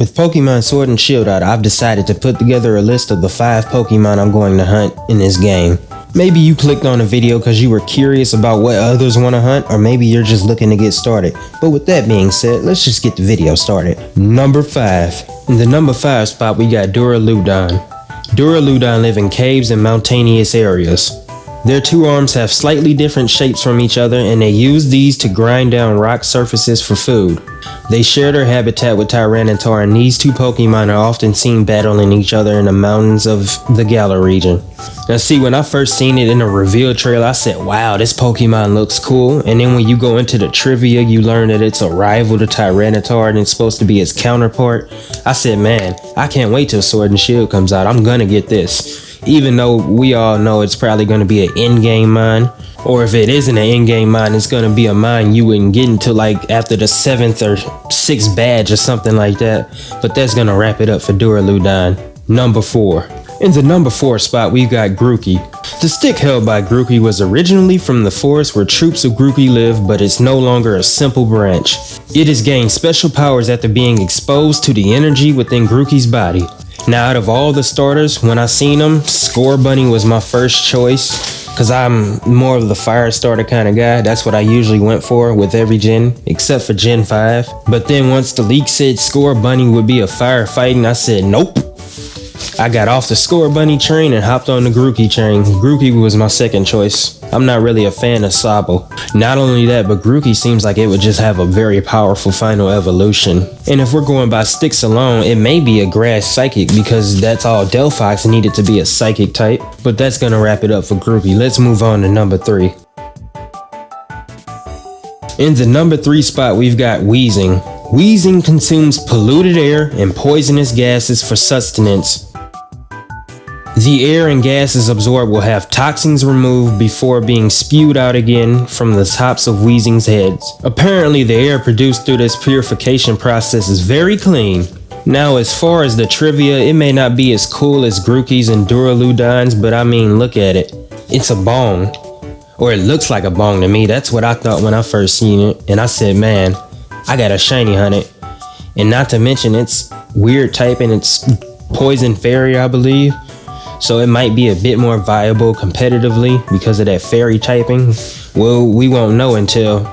With Pokemon Sword and Shield out, I've decided to put together a list of the 5 Pokemon I'm going to hunt in this game. Maybe you clicked on a video because you were curious about what others want to hunt, or maybe you're just looking to get started. But with that being said, let's just get the video started. Number 5. In the number 5 spot, we got Duraludon. Duraludon live in caves and mountainous areas. Their 2 arms have slightly different shapes from each other, and they use these to grind down rock surfaces for food. They share their habitat with Tyranitar, and these 2 Pokemon are often seen battling each other in the mountains of the Galar region. Now see, when I first seen it in the reveal trailer, I said, wow, this Pokemon looks cool. And then when you go into the trivia, you learn that it's a rival to Tyranitar and it's supposed to be its counterpart. I said, man, I can't wait till Sword and Shield comes out. I'm gonna get this. Even though we all know it's probably going to be an in-game mine, or if it isn't an in-game mine, it's going to be a mine you wouldn't get until like after the 7th or 6th badge or something like that. But that's going to wrap it up for Duraludon. Number 4. In the number 4 spot, we got Grookey. The stick held by Grookey was originally from the forest where troops of Grookey live, but it's no longer a simple branch. It has gained special powers after being exposed to the energy within Grookey's body. Now, out of all the starters, when I seen them, Scorbunny was my first choice, because I'm more of the fire starter kind of guy. That's what I usually went for with every gen, except for Gen 5. But then once the leak said Scorbunny would be a firefighting, I said nope. I got off the Scorbunny train and hopped on the Grookey train. Grookey was my second choice. I'm not really a fan of Sobble. Not only that, but Grookey seems like it would just have a very powerful final evolution. And if we're going by sticks alone, it may be a grass psychic because that's all Delphox needed to be a psychic type. But that's gonna wrap it up for Grookey. Let's move on to number 3. In the number 3 spot, we've got Weezing. Weezing consumes polluted air and poisonous gases for sustenance. The air and gases absorbed will have toxins removed before being spewed out again from the tops of Weezing's heads. Apparently, the air produced through this purification process is very clean. Now, as far as the trivia, it may not be as cool as Grookey's and Duraludon's, but I mean, look at it. It's a bong. Or it looks like a bong to me. That's what I thought when I first seen it. And I said, man, I gotta shiny hunt it. And not to mention, it's weird type and it's poison fairy, I believe. So it might be a bit more viable competitively because of that fairy typing. Well, we won't know until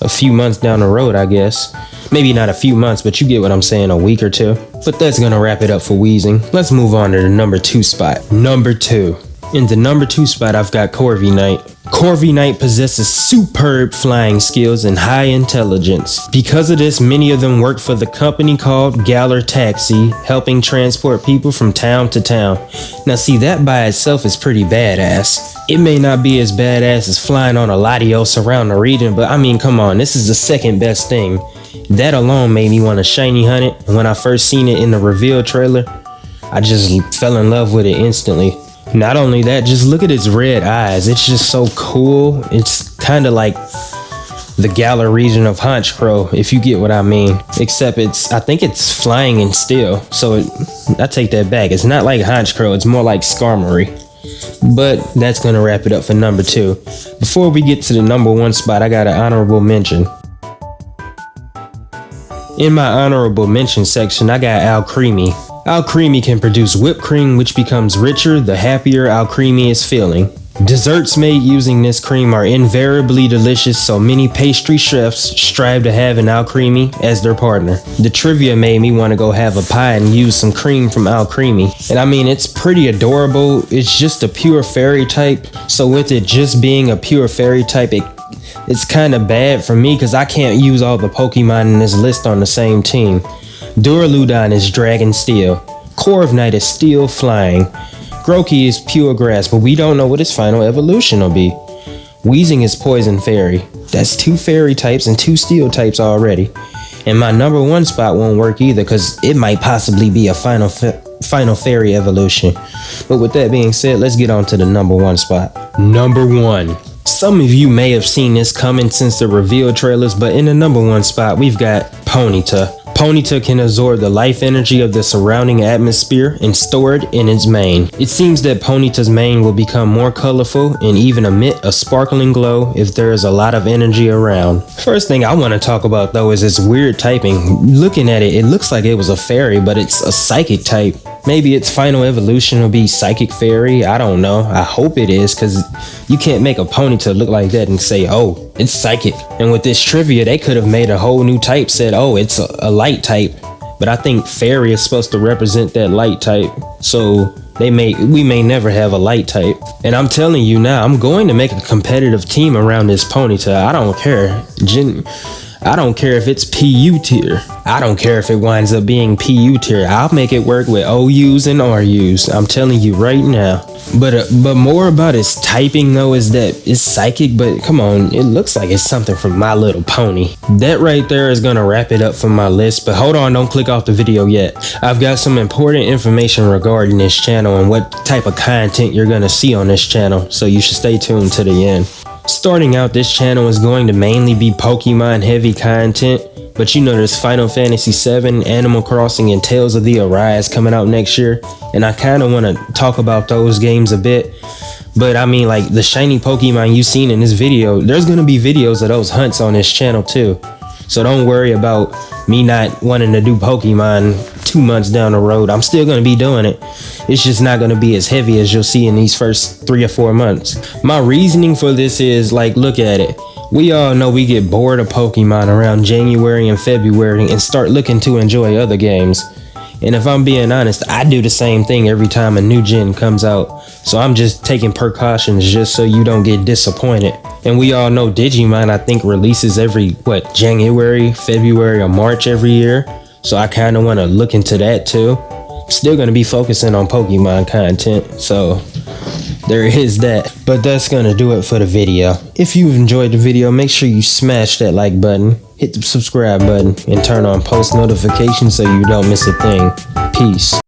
a few months down the road, I guess. Maybe not a few months, but you get what I'm saying, a week or 2. But that's gonna wrap it up for Weezing. Let's move on to the number 2 spot. Number 2. In the number 2 spot, I've got Corviknight. Corviknight possesses superb flying skills and high intelligence. Because of this, many of them work for the company called Galar Taxi, helping transport people from town to town. Now see, that by itself is pretty badass. It may not be as badass as flying on a Latios around the region, but I mean, come on, this is the second best thing. That alone made me want to shiny hunt it, and when I first seen it in the reveal trailer, I just fell in love with it instantly. Not only that, just look at its red eyes. It's just so cool. It's kind of like the Galar region of Honchkrow, if you get what I mean. Except I think it's flying and steel. So I take that back. It's not like Honchkrow. It's more like Skarmory. But that's going to wrap it up for number 2. Before we get to the number 1 spot, I got an honorable mention. In my honorable mention section, I got Alcremie. Alcremie can produce whipped cream, which becomes richer the happier Alcremie is feeling. Desserts made using this cream are invariably delicious, so many pastry chefs strive to have an Alcremie as their partner. The trivia made me want to go have a pie and use some cream from Alcremie. And I mean, it's pretty adorable. It's just a pure fairy type, so with it just being a pure fairy type, it's kind of bad for me because I can't use all the Pokemon in this list on the same team. Duraludon is Dragon Steel. Corviknight is Steel Flying. Grookey is Pure Grass, but we don't know what its final evolution will be. Weezing is Poison Fairy. That's 2 fairy types and 2 steel types already. And my number 1 spot won't work either because it might possibly be a final fairy evolution. But with that being said, let's get on to the number 1 spot. Number 1. Some of you may have seen this coming since the reveal trailers, but in the number 1 spot, we've got Ponyta. Ponyta can absorb the life energy of the surrounding atmosphere and store it in its mane. It seems that Ponyta's mane will become more colorful and even emit a sparkling glow if there is a lot of energy around. First thing I want to talk about though is its weird typing. Looking at it, it looks like it was a fairy, but it's a psychic type. Maybe its final evolution will be Psychic Fairy, I don't know. I hope it is, because you can't make a Ponyta look like that and say, oh, it's psychic. And with this trivia, they could have made a whole new type, said, oh, it's a light type. But I think Fairy is supposed to represent that light type. So we may never have a light type. And I'm telling you now, I'm going to make a competitive team around this Ponyta. I don't care. I don't care if it's PU tier. I don't care if it winds up being PU tier. I'll make it work with OUs and RUs. I'm telling you right now. But more about its typing though is that it's psychic, but come on, it looks like it's something from My Little Pony. That right there is gonna wrap it up for my list, but hold on, don't click off the video yet. I've got some important information regarding this channel and what type of content you're gonna see on this channel, so you should stay tuned to the end. Starting out, this channel is going to mainly be Pokemon heavy content, but you know there's Final Fantasy VII, Animal Crossing, and Tales of the Arise coming out next year, and I kind of want to talk about those games a bit. But I mean, like the shiny Pokemon you've seen in this video, there's going to be videos of those hunts on this channel too. So don't worry about me not wanting to do Pokemon 2 months down the road. I'm still going to be doing it. It's just not going to be as heavy as you'll see in these first 3 or 4 months. My reasoning for this is, like, look at it. We all know we get bored of Pokemon around January and February and start looking to enjoy other games. And if I'm being honest, I do the same thing every time a new gen comes out. So I'm just taking precautions just so you don't get disappointed. And we all know Digimon, I think, releases every, January, February, or March every year. So I kind of want to look into that too. Still going to be focusing on Pokemon content, so there is that. But that's going to do it for the video. If you enjoyed the video, make sure you smash that like button, hit the subscribe button, and turn on post notifications so you don't miss a thing. Peace.